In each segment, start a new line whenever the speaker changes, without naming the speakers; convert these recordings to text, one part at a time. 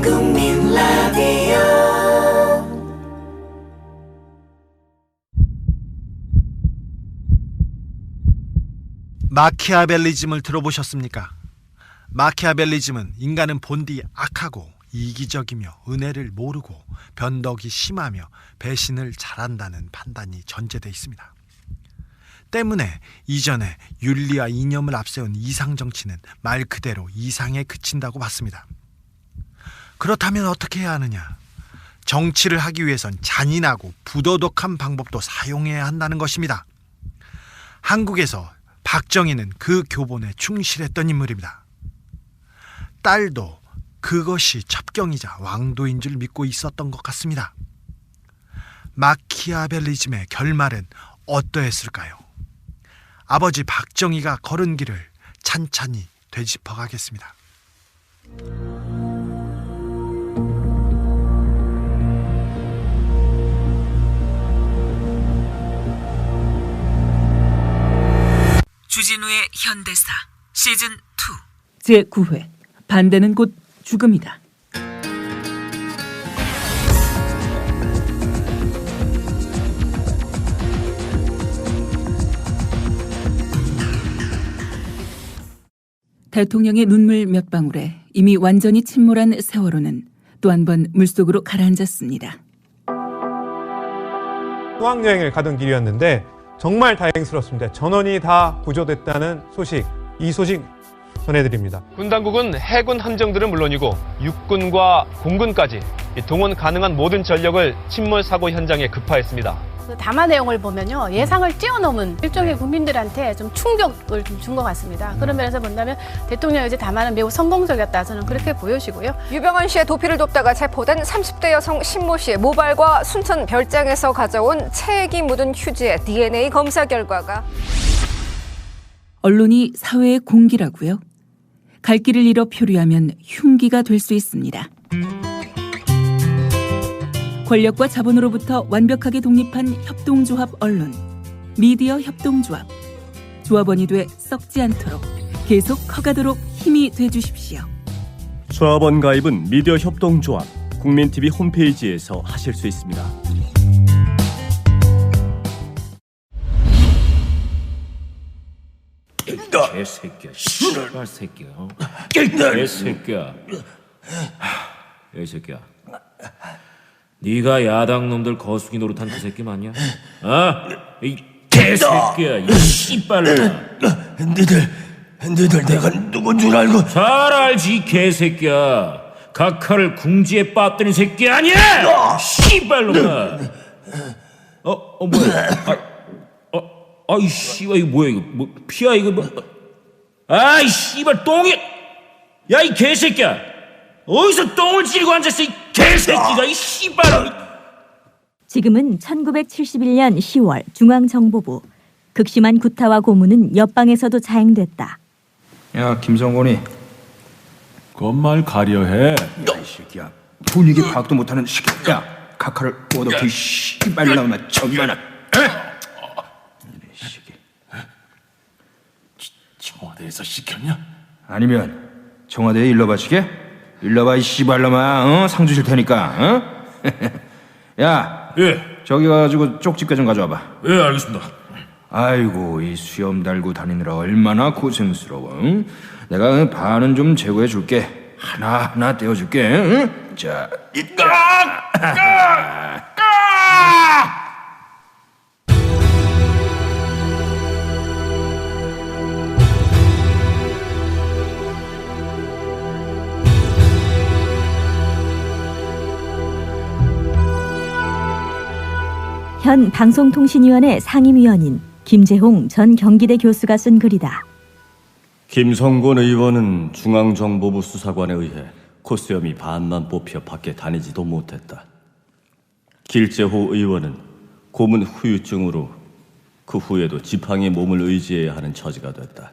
국민 라디오
마키아벨리즘을 들어보셨습니까? 마키아벨리즘은 인간은 본디 악하고 이기적이며 은혜를 모르고 변덕이 심하며 배신을 잘한다는 판단이 전제되어 있습니다. 때문에 이전에 윤리와 이념을 앞세운 이상정치는 말 그대로 이상에 그친다고 봤습니다. 그렇다면 어떻게 해야 하느냐? 정치를 하기 위해선 잔인하고 부도덕한 방법도 사용해야 한다는 것입니다. 한국에서 박정희는 그 교본에 충실했던 인물입니다. 딸도 그것이 첩경이자 왕도인 줄 믿고 있었던 것 같습니다. 마키아벨리즘의 결말은 어떠했을까요? 아버지 박정희가 걸은 길을 찬찬히 되짚어 가겠습니다.
주진우의 현대사 시즌
2 제9회 반대는 곧 죽음이다. 대통령의 눈물 몇 방울에 이미 완전히 침몰한 세월호는 또 한 번 물속으로 가라앉았습니다.
수학여행을 가던 길이었는데 정말 다행스럽습니다. 전원이 다 구조됐다는 소식, 이 소식 전해드립니다.
군 당국은 해군 함정들은 물론이고 육군과 공군까지 동원 가능한 모든 전력을 침몰 사고 현장에 급파했습니다.
그 담화 내용을 보면요, 예상을 뛰어넘은 일종의 국민들한테 좀 충격을 좀 준 것 같습니다. 그런 면에서 본다면 대통령 어제 담화는 매우 성공적이었다, 저는 그렇게 보여지고요.
유병헌 씨의 도피를 돕다가 체포된 30대 여성 신모 씨의 모발과 순천 별장에서 가져온 체액이 묻은 휴지의 DNA 검사 결과가
언론이 사회의 공기라고요? 갈 길을 잃어 표류하면 흉기가 될 수 있습니다. 권력과 자본으로부터 완벽하게 독립한 협동조합 언론, 미디어 협동조합. 조합원이 돼 썩지 않도록 계속 커가도록 힘이 돼주십시오.
조합원 가입은 미디어 협동조합 국민TV 홈페이지에서 하실 수 있습니다.
개새끼야, 씨발 새끼야, 개새끼야, 이 새끼야, 네가 야당 놈들 거수기 노릇한 그 새끼 맞냐? 이 개새끼야, 이 씨발놈아.
니들 내가 누군 줄 알고?
잘 알지, 개새끼야. 각하를 궁지에 빠뜨린 새끼 아니야? 씨발놈아. 뭐야? 아이 씨발, 이거 뭐야, 이거 뭐 피야 이거 뭐? 아이 씨발, 똥이. 야, 이 개새끼야, 어디서 똥을 찌르고 앉았어, 이 개새끼가, 이 씨발.
지금은 1971년 10월 중앙정보부. 극심한 구타와 고문은 옆방에서도 자행됐다.
야, 김성곤이
그말 가려해.
야, 이 새끼야, 분위기 파악도 못하는 새끼. 야, 카카를 어떻게 씨발놈아 정만아.
청와대에서 시켰냐?
아니면 청와대에 일러바치게? 일러봐, 이 씨발놈아. 상 주실 테니까. 야,
예.
저기 가지고 쪽집게 좀 가져와봐.
예, 알겠습니다.
아이고, 이 수염 달고 다니느라 얼마나 고생스러워. 응? 내가 반은 좀 제거해 줄게. 하나하나 떼어줄게. 응? 자,
현 방송통신위원회 상임위원인 김재홍 전 경기대 교수가 쓴 글이다.
김성곤 의원은 중앙정보부 수사관에 의해 코수염이 반만 뽑혀 밖에 다니지도 못했다. 길재호 의원은 고문 후유증으로 그 후에도 지팡이에 몸을 의지해야 하는 처지가 됐다.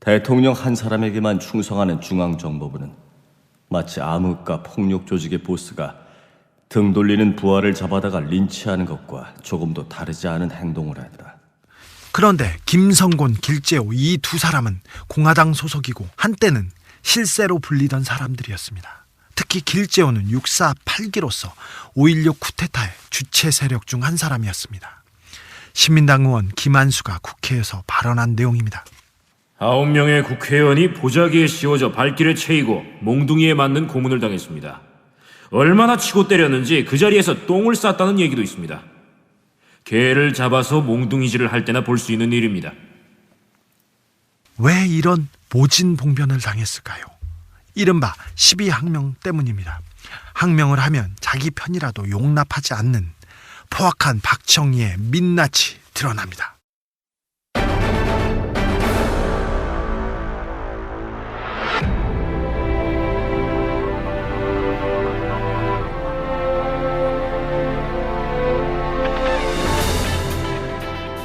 대통령 한 사람에게만 충성하는 중앙정보부는 마치 암흑과 폭력 조직의 보스가 등 돌리는 부하를 잡아다가 린치하는 것과 조금도 다르지 않은 행동을 했다.
그런데 김성곤, 길재호 이 두 사람은 공화당 소속이고 한때는 실세로 불리던 사람들이었습니다. 특히 길재호는 648기로서 5.16 쿠데타의 주체 세력 중 한 사람이었습니다. 신민당 의원 김한수가 국회에서 발언한 내용입니다.
9명의 국회의원이 보자기에 씌워져 발길을 채이고 몽둥이에 맞는 고문을 당했습니다. 얼마나 치고 때렸는지 그 자리에서 똥을 쌌다는 얘기도 있습니다. 개를 잡아서 몽둥이질을 할 때나 볼 수 있는 일입니다.
왜 이런 모진봉변을 당했을까요? 이른바 12항명 때문입니다. 항명을 하면 자기 편이라도 용납하지 않는 포악한 박정희의 민낯이 드러납니다.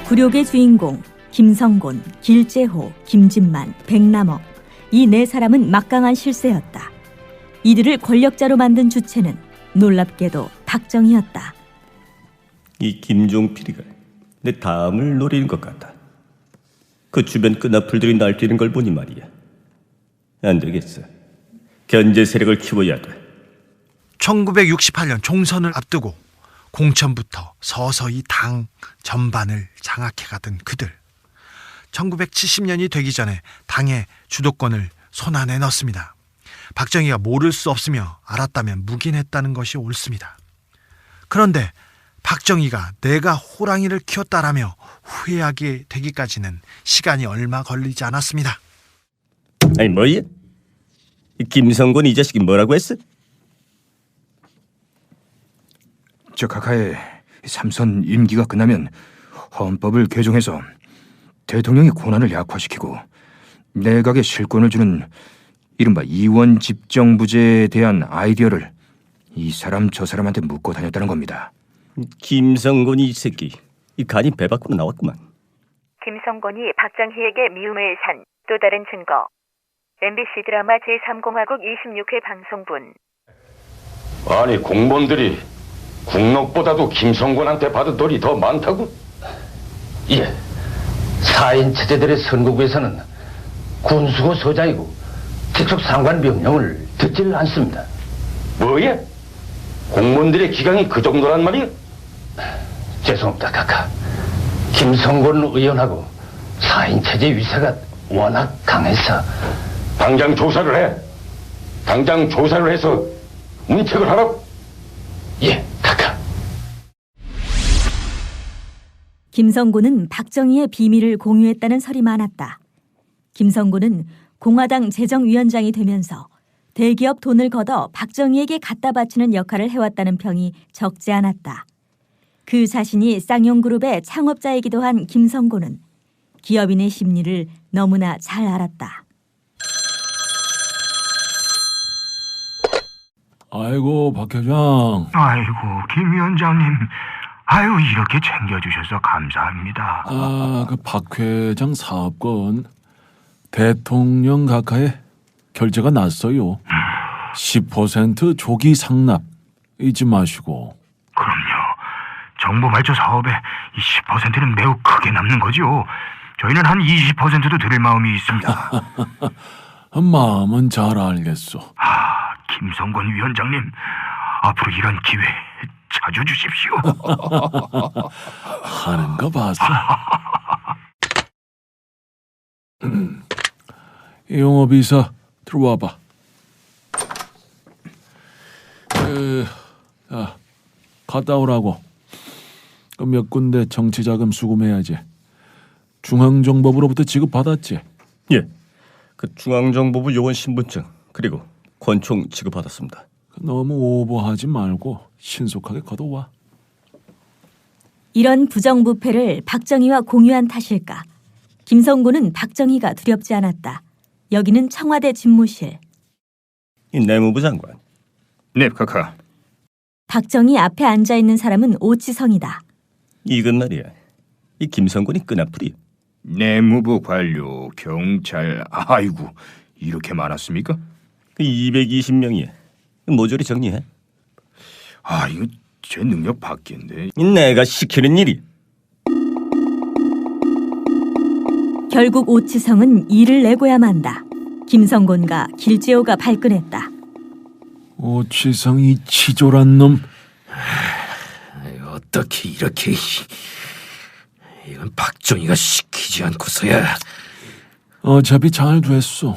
굴욕의 주인공 김성곤, 길재호, 김진만, 백남억 이 네 사람은 막강한 실세였다. 이들을 권력자로 만든 주체는 놀랍게도 박정희였다.
이 김종필이가 내 다음을 노리는 것 같다. 그 주변 끈앞풀들이 날뛰는 걸 보니 말이야. 안 되겠어. 견제 세력을 키워야 돼.
1968년 총선을 앞두고 공천부터 서서히 당 전반을 장악해가던 그들. 1970년이 되기 전에 당의 주도권을 손안에 넣습니다. 박정희가 모를 수 없으며 알았다면 묵인했다는 것이 옳습니다. 그런데 박정희가 내가 호랑이를 키웠다라며 후회하게 되기까지는 시간이 얼마 걸리지 않았습니다.
아니 뭐야? 김성곤 이 자식이 뭐라고 했어?
저 각하의 3선 임기가 끝나면 헌법을 개정해서 대통령의 권한을 약화시키고 내각에 실권을 주는 이른바 이원 집정부제에 대한 아이디어를 이 사람 저 사람한테 묻고 다녔다는 겁니다.
김성곤 이 새끼 이 간이 배 밖으로 나왔구만.
김성곤이 박정희에게 미움을 산 또 다른 증거. MBC 드라마 제3공화국 26회 방송분.
아니 공무원들이 국록보다도 김성곤한테 받은 돈이 더 많다고?
예. 4인 체제들의 선거구에서는 군수고 소장이고 직속 상관 명령을 듣지를 않습니다.
뭐야? 공무원들의 기강이 그 정도란 말이야?
죄송합니다, 각하. 김성곤 의원하고 4인 체제 위세가 워낙 강해서.
당장 조사를 해. 당장 조사를 해서 문책을 하라고.
예, 각하.
김성곤은 박정희의 비밀을 공유했다는 설이 많았다. 김성곤은 공화당 재정위원장이 되면서 대기업 돈을 걷어 박정희에게 갖다 바치는 역할을 해왔다는 평이 적지 않았다. 그 자신이 쌍용그룹의 창업자이기도 한 김성곤은 기업인의 심리를 너무나 잘 알았다.
아이고 박 회장.
아이고 김 위원장님. 아유 이렇게 챙겨주셔서 감사합니다.
그 박 회장 사업권 대통령 각하에 결제가 났어요. 10% 조기 상납 잊지 마시고.
그럼요. 정부 말초 사업에 이 10%는 매우 크게 남는 거죠. 저희는 한 20%도 드릴 마음이 있습니다.
마음은 잘 알겠소.
김성곤 위원장님, 앞으로 이런 기회 자주 주십시오.
하는 거 봤어. 영업이사 들어와봐. 갔다 오라고. 몇 군데 정치자금 수금해야지. 중앙정보부로부터 지급받았지?
예. 그 중앙정보부 요원 신분증 그리고 권총 지급받았습니다.
너무 오버하지 말고 신속하게 걷어와.
이런 부정부패를 박정희와 공유한 탓일까? 김성곤은 박정희가 두렵지 않았다. 여기는 청와대 집무실.
내무부 장관.
네, 각하.
박정희 앞에 앉아있는 사람은 오치성이다.
이건 말이야. 이 김성곤이 끈앞풀이.
내무부 관료, 경찰, 아이고 이렇게 많았습니까?
220명이야. 모조리 정리해.
이거 제 능력 밖인데.
내가 시키는 일이.
결국 오치성은 일을 내고야 만다. 김성곤과 길재호가 발끈했다.
오치성 이 치졸한 놈.
어떻게 이렇게... 이건 박정희가 시키지 않고서야.
어차피 잘 됐어.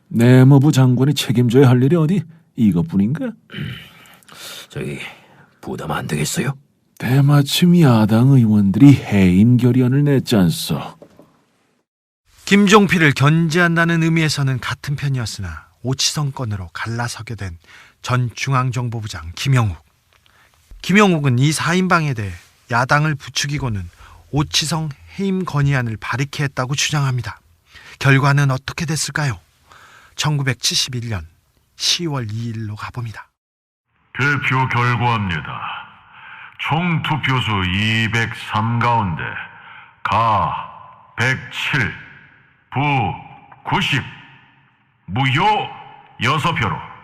내무부 장관이 책임져야 할 일이 어디 이것뿐인가?
저기 부담 안 되겠어요?
때마침 야당 의원들이 해임 결의안을 냈지 않소.
김종필을 견제한다는 의미에서는 같은 편이었으나 오치성 건으로 갈라서게 된 전 중앙정보부장 김영욱. 김영욱은 이 4인방에 대해 야당을 부추기고는 오치성 해임 건의안을 발의케 했다고 주장합니다. 결과는 어떻게 됐을까요? 1971년 10월 2일로 가봅니다.
대표 결과입니다. 총 투표수 203 가운데 가 107, 부 90, 무효 6표로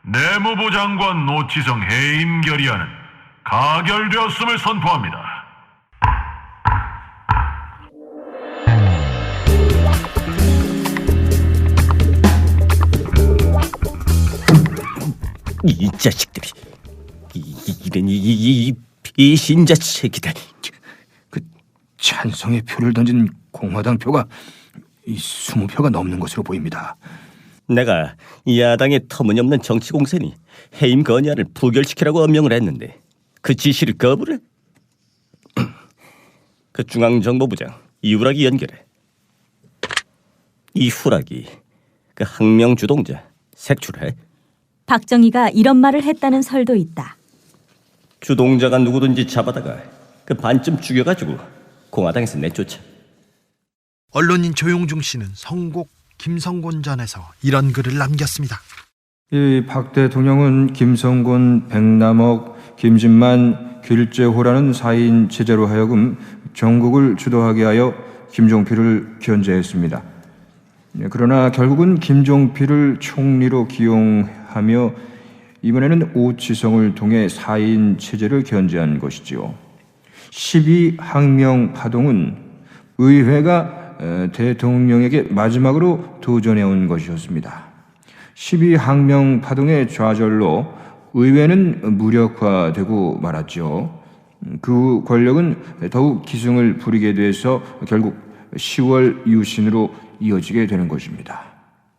내무부 장관 오치성 해임 결의안은 가결되었음을 선포합니다.
이 자식들이 이런 이 배신자 새끼들.
그 찬성의 표를 던진 공화당 표가 20표가 넘는 것으로 보입니다.
내가 야당의 터무니없는 정치 공세니 해임 건의안을 부결시키라고 엄명을 했는데 그 지시를 거부를? 그 중앙정보부장 이후락이 연결해. 이 후락이 그 항명 주동자 색출해.
박정희가 이런 말을 했다는 설도 있다.
주동자가 누구든지 잡아다가 그 반쯤 죽여가지고 공화당에서 내쫓아.
언론인 조용중 씨는 선곡 김성곤전에서 이런 글을 남겼습니다.
이 박 대통령은 김성곤, 백남옥, 김진만, 길재호라는 4인 체제로 하여금 전국을 주도하게 하여 김종필을 견제했습니다. 그러나 결국은 김종필을 총리로 기용하며 이번에는 오치성을 통해 4인 체제를 견제한 것이지요. 12항명 파동은 의회가 대통령에게 마지막으로 도전해온 것이었습니다. 12항명 파동의 좌절로 의회는 무력화되고 말았죠. 그 권력은 더욱 기승을 부리게 돼서 결국 10월 유신으로 이어지게 되는 것입니다.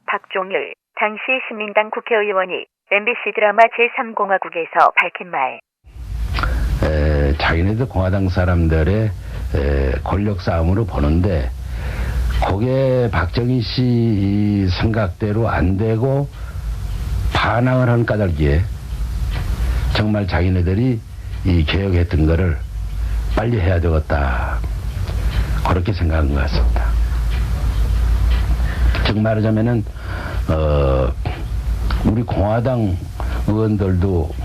박종일 당시 신민당 국회의원이 MBC 드라마 제3공화국에서 밝힌 말.
자기네들 공화당 사람들의 권력 싸움으로 보는데 그게 박정희 씨 생각대로 안 되고 반항을 한 까닭에 정말 자기네들이 이 개혁했던 거를 빨리 해야 되겠다 그렇게 생각한 것 같습니다. 즉 말하자면은 우리 공화당 의원들도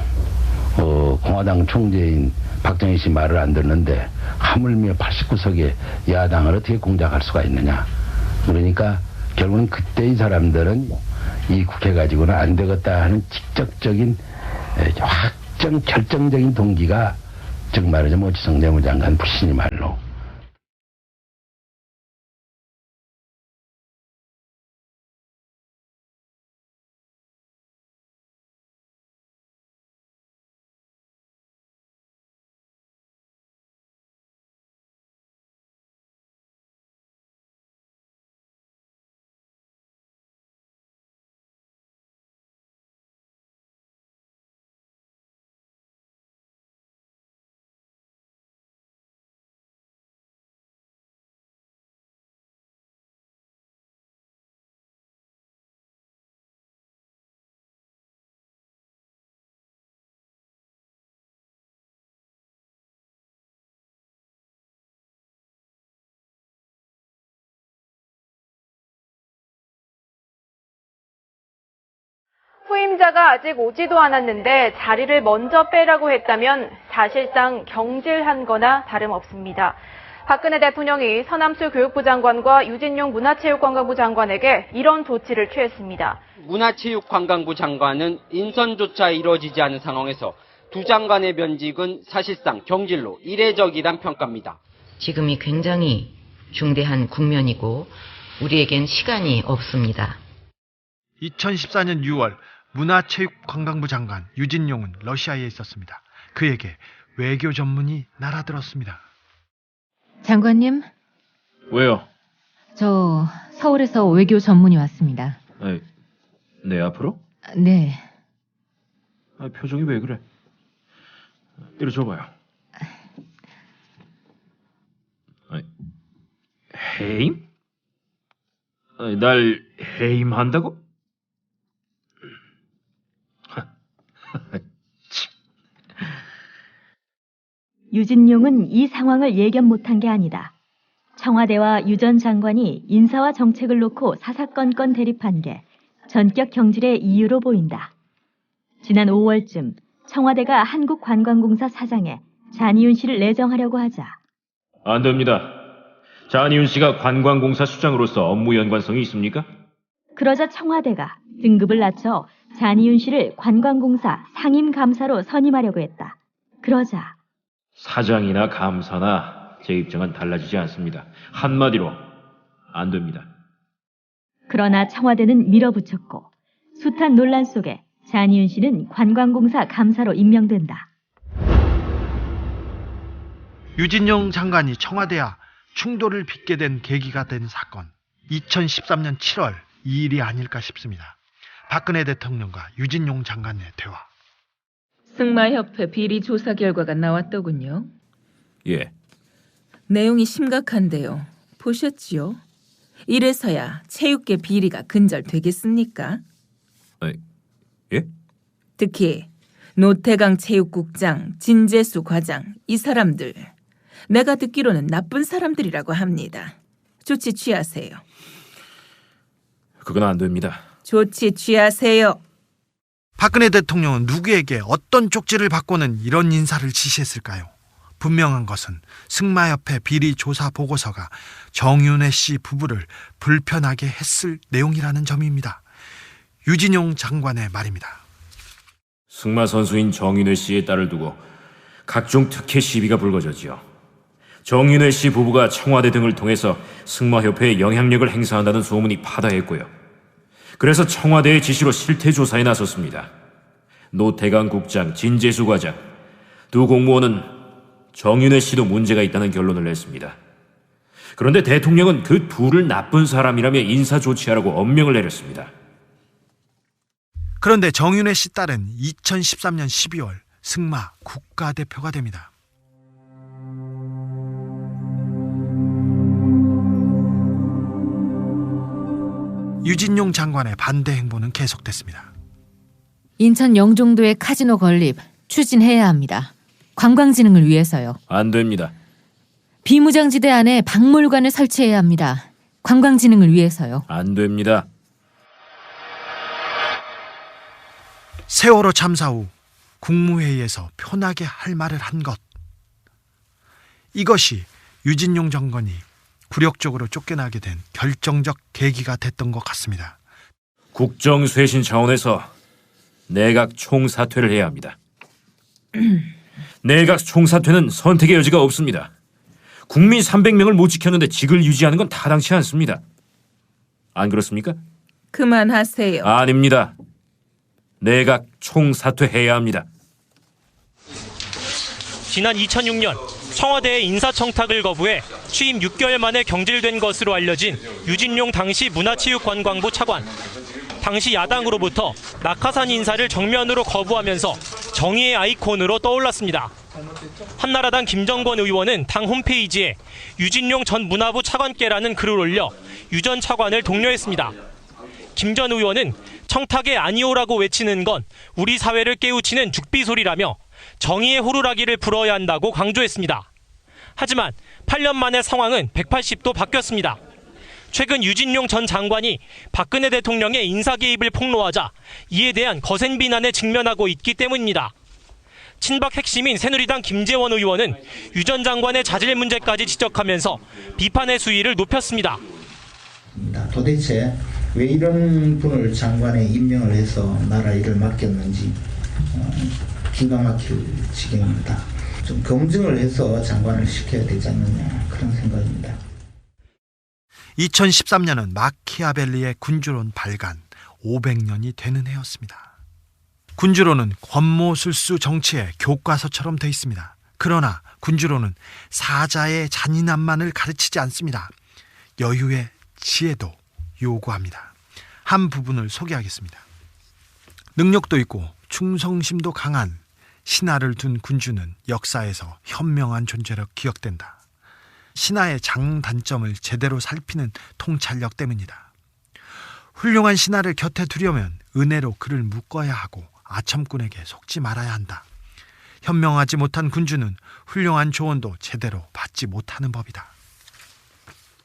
공화당 총재인 박정희 씨 말을 안 듣는데 하물며 89석의 야당을 어떻게 공작할 수가 있느냐. 그러니까 결국은 그때 이 사람들은 이 국회 가지고는 안 되겠다 하는 직접적인 결정적인 동기가 즉 말하자면 오치성 내무장관 불신이 말로
후임자가 아직 오지도 않았는데 자리를 먼저 빼라고 했다면 사실상 경질한 거나 다름없습니다. 박근혜 대통령이 서남수 교육부 장관과 유진용 문화체육관광부 장관에게 이런 조치를 취했습니다.
문화체육관광부 장관은 인선조차 이루어지지 않은 상황에서 두 장관의 면직은 사실상 경질로 이례적이란 평가입니다.
지금이 굉장히 중대한 국면이고 우리에겐 시간이 없습니다.
2014년 6월 문화체육관광부 장관 유진룡은 러시아에 있었습니다. 그에게 외교 전문이 날아들었습니다.
장관님,
왜요?
저 서울에서 외교 전문이 왔습니다.
아이, 내 앞으로?
네.
표정이 왜 그래? 이리 줘봐요. 해임? 날 해임한다고?
유진룡은 이 상황을 예견 못한 게 아니다. 청와대와 유 전 장관이 인사와 정책을 놓고 사사건건 대립한 게 전격 경질의 이유로 보인다. 지난 5월쯤 청와대가 한국관광공사 사장에 잔이윤 씨를 내정하려고 하자
안 됩니다. 잔이윤 씨가 관광공사 수장으로서 업무 연관성이 있습니까?
그러자 청와대가 등급을 낮춰 잔이윤 씨를 관광공사 상임감사로 선임하려고 했다. 그러자
사장이나 감사나 제 입장은 달라지지 않습니다. 한마디로 안 됩니다.
그러나 청와대는 밀어붙였고 숱한 논란 속에 잔이윤 씨는 관광공사 감사로 임명된다.
유진룡 장관이 청와대와 충돌을 빚게 된 계기가 된 사건, 2013년 7월 이 일이 아닐까 싶습니다. 박근혜 대통령과 유진룡 장관의 대화.
승마협회 비리 조사 결과가 나왔더군요.
예.
내용이 심각한데요. 보셨지요? 이래서야 체육계 비리가 근절되겠습니까?
예?
특히 노태강 체육국장, 진재수 과장, 이 사람들 내가 듣기로는 나쁜 사람들이라고 합니다. 조치 취하세요.
그건 안 됩니다.
조치 취하세요.
박근혜 대통령은 누구에게 어떤 쪽지를 받고는 이런 인사를 지시했을까요? 분명한 것은 승마협회 비리 조사 보고서가 정윤회 씨 부부를 불편하게 했을 내용이라는 점입니다. 유진룡 장관의 말입니다.
승마 선수인 정윤회 씨의 딸을 두고 각종 특혜 시비가 불거졌지요. 정윤회 씨 부부가 청와대 등을 통해서 승마협회에 영향력을 행사한다는 소문이 파다했고요. 그래서 청와대의 지시로 실태 조사에 나섰습니다. 노태강 국장, 진재수 과장 두 공무원은 정윤회 씨도 문제가 있다는 결론을 냈습니다. 그런데 대통령은 그 둘을 나쁜 사람이라며 인사 조치하라고 엄명을 내렸습니다.
그런데 정윤회 씨 딸은 2013년 12월 승마 국가대표가 됩니다. 유진룡 장관의 반대 행보는 계속됐습니다.
인천 영종도의 카지노 건립 추진해야 합니다. 관광진흥을 위해서요.
안 됩니다.
비무장지대 안에 박물관을 설치해야 합니다. 관광진흥을 위해서요.
안 됩니다.
세월호 참사 후 국무회의에서 편하게 할 말을 한 것. 이것이 유진룡 장관이 굴욕적으로 쫓겨나게 된 결정적 계기가 됐던 것 같습니다.
국정쇄신 차원에서 내각 총사퇴를 해야 합니다. 내각 총사퇴는 선택의 여지가 없습니다. 국민 300명을 못 지켰는데 직을 유지하는 건 타당치 않습니다. 안 그렇습니까?
그만하세요.
아닙니다. 내각 총사퇴해야 합니다.
지난 2006년 청와대의 인사청탁을 거부해 취임 6개월 만에 경질된 것으로 알려진 유진룡 당시 문화체육관광부 차관. 당시 야당으로부터 낙하산 인사를 정면으로 거부하면서 정의의 아이콘으로 떠올랐습니다. 한나라당 김정권 의원은 당 홈페이지에 유진룡 전 문화부 차관께라는 글을 올려 유 전 차관을 독려했습니다. 김 전 의원은 청탁에 아니오라고 외치는 건 우리 사회를 깨우치는 죽비소리라며 정의의 호루라기를 불어야 한다고 강조했습니다. 하지만 8년 만에 상황은 180도 바뀌었습니다. 최근 유진룡 전 장관이 박근혜 대통령의 인사 개입을 폭로하자 이에 대한 거센 비난에 직면하고 있기 때문입니다. 친박 핵심인 새누리당 김재원 의원은 유 전 장관의 자질 문제까지 지적하면서 비판의 수위를 높였습니다.
도대체 왜 이런 분을 장관에 임명을 해서 나라 일을 맡겼는지 기가 막힐 지경입니다. 좀 검증을 해서 장관을 시켜야 되지 않느냐 그런 생각입니다.
2013년은 마키아벨리의 군주론 발간 500년이 되는 해였습니다. 군주로는 권모술수 정치의 교과서처럼 돼 있습니다. 그러나 군주로는 사자의 잔인함만을 가르치지 않습니다. 여유의 지혜도 요구합니다. 한 부분을 소개하겠습니다. 능력도 있고 충성심도 강한 신하를 둔 군주는 역사에서 현명한 존재로 기억된다. 신하의 장단점을 제대로 살피는 통찰력 때문이다. 훌륭한 신하를 곁에 두려면 은혜로 그를 묶어야 하고 아첨꾼에게 속지 말아야 한다. 현명하지 못한 군주는 훌륭한 조언도 제대로 받지 못하는 법이다.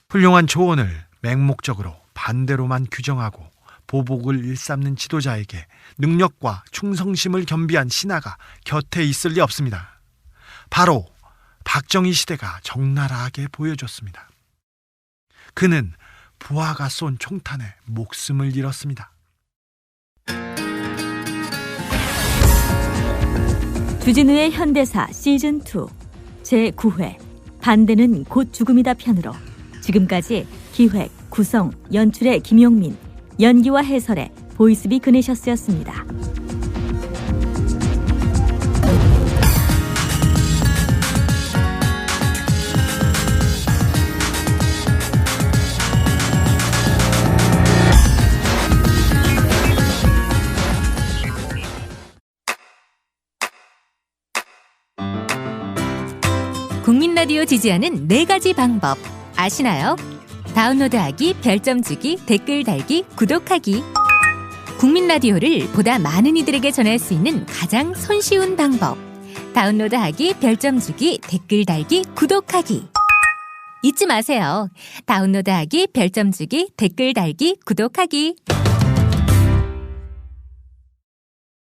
훌륭한 조언을 맹목적으로 반대로만 규정하고 보복을 일삼는 지도자에게 능력과 충성심을 겸비한 신하가 곁에 있을 리 없습니다. 바로 박정희 시대가 적나라하게 보여줬습니다. 그는 부하가 쏜 총탄에 목숨을 잃었습니다.
주진우의 현대사 시즌2 제9회 반대는 곧 죽음이다 편으로 지금까지 기획, 구성, 연출의 김용민, 연기와 해설의 보이스비 그네셔스였습니다.
국민 라디오 지지하는 4가지 방법 아시나요? 다운로드하기, 별점 주기, 댓글 달기, 구독하기. 국민 라디오를 보다 많은 이들에게 전할 수 있는 가장 손쉬운 방법. 다운로드하기, 별점 주기, 댓글 달기, 구독하기. 잊지 마세요. 다운로드하기, 별점 주기, 댓글 달기, 구독하기.